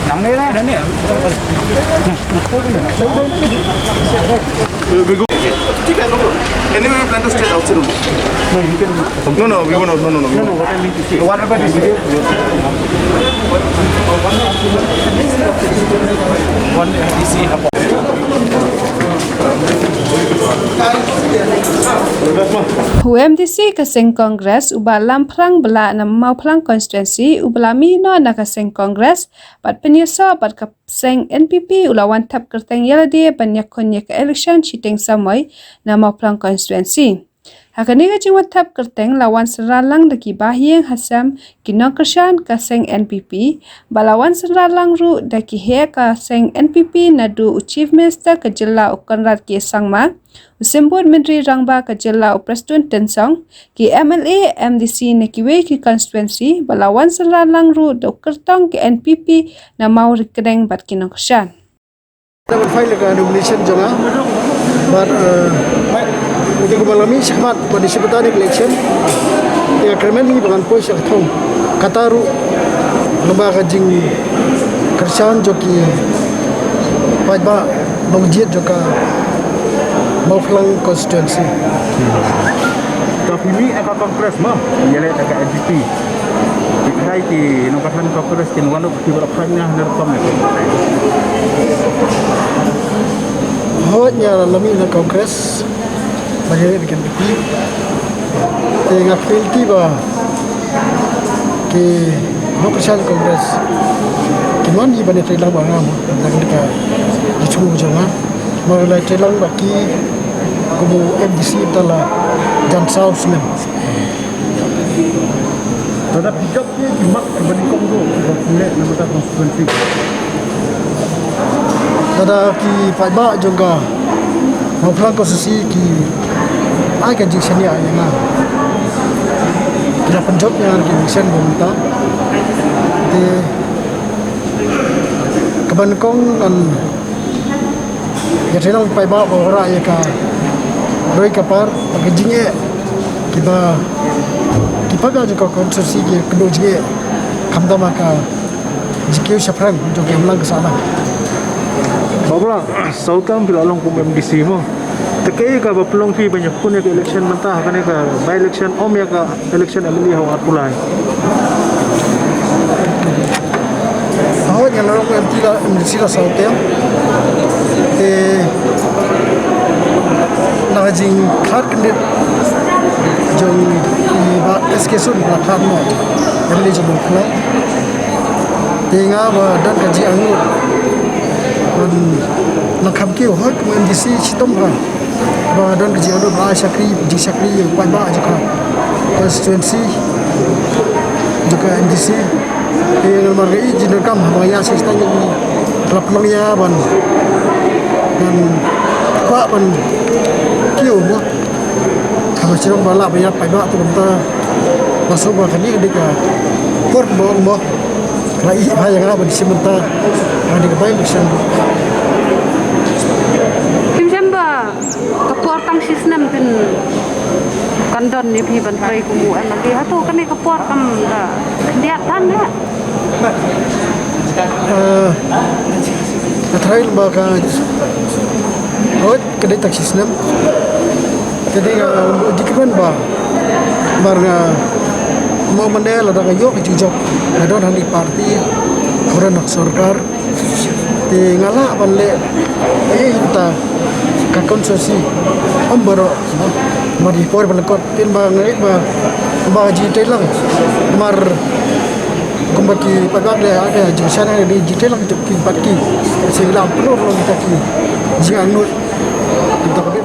nằm đây đấy nè. Anyway, we plan to stay outside only. No, you can. No, we will not. No. No, what I mean to say. What about this? One DC hub. UMDC Kaseng Congress ubalam perang bela na mau perang konstituensi ubalami no na Kaseng Congress pat penyeso pat Kaseng NPP ulawan tap kerteng yaladi banyak konyak election cheating samai na mau perang konstituensi. Hakani ka jiwat tap kerteng lawan seralang daki bahyeng hasam kinong kersan Kaseng NPP balawan seralang ru daki he Kaseng NPP nadu Chief Minister ke Jela Ukonrat ke Sangma Usembur Menteri Rangba ke Jela Uprestun Tensong ki MLA MDC nekiwe ki konstituensi balawan seralang ru do kertong ke NPP na mau rekedeng bat kinong kersan. Dapat file ke nomination jonga but untuk malam ini semat pada sebentar election ya kerana ini bukan pos yang tahu kataru lembaga jing kerjaan joki baik mengujiat juga mau kelang konstitusi. Tapi ini apa kongres mah? Ialah dekat NPP. Ikai di nombatan kongres di mana beberapanya nerkom itu. Hanya lami na kongres bagi dengan NPP. Tengah filti bah ke lokasi kongres. Kiman ni bani telang bangam dengan dekat di semua jangan. Mulai telang bagi kubu MDC telah jansau semen. Tetapi hijabnya cuma berbanding tu boleh nombatan konstitusi. Ada ki Pak juga mau pelang konstitusi ki ai kan jing seni ai nga. Kita penjop yang ki sen bonta. Di kebankong kan ya tenang Pak ora ya ka doi kapar pakai jinge kita juga konstitusi ki kedua jinge kamda maka jikeu syafran juga melang ke sana. Bapak, sautam bila long pun MDC mo. Tekai ka bapelong fi banyak pun ya ke election mentah kan ka by election om ya ka election amili hawa pulai. Awak yang orang MDC lah sautam. Najing khad kendit jong ba SK sun la khad mo. MDC jong khad. Tengah ba dan kaji angut. Dan nak kau hot MDC sitom kan, badan kerja ada bahasa Syakri yang banyak juga konstituensi juga MDC yang margai jinder kam maya sistem ini kelap mangya ban dan kuat ban kio mo kalau cerong balap banyak banyak tu kita masuk bahagian ini dekat port mo lagi banyak apa di sementara ada kebaik di sana. Kepuartang sistem kandon ni pi bantrai kumu lagi hatu kan kepuar kam dia tan ya terakhir bahkan hot kedai tak sistem jadi dikira bah marga mau mendel ada kayu kejujok ada hari parti orang nak sorkar di ngalah balik kita konstitusi ambaro mari por balkot tin bangai ba jitelang mar kumbaki pagak ada jisana di jitelang ki patki sehingga perlu kita ki jangan untuk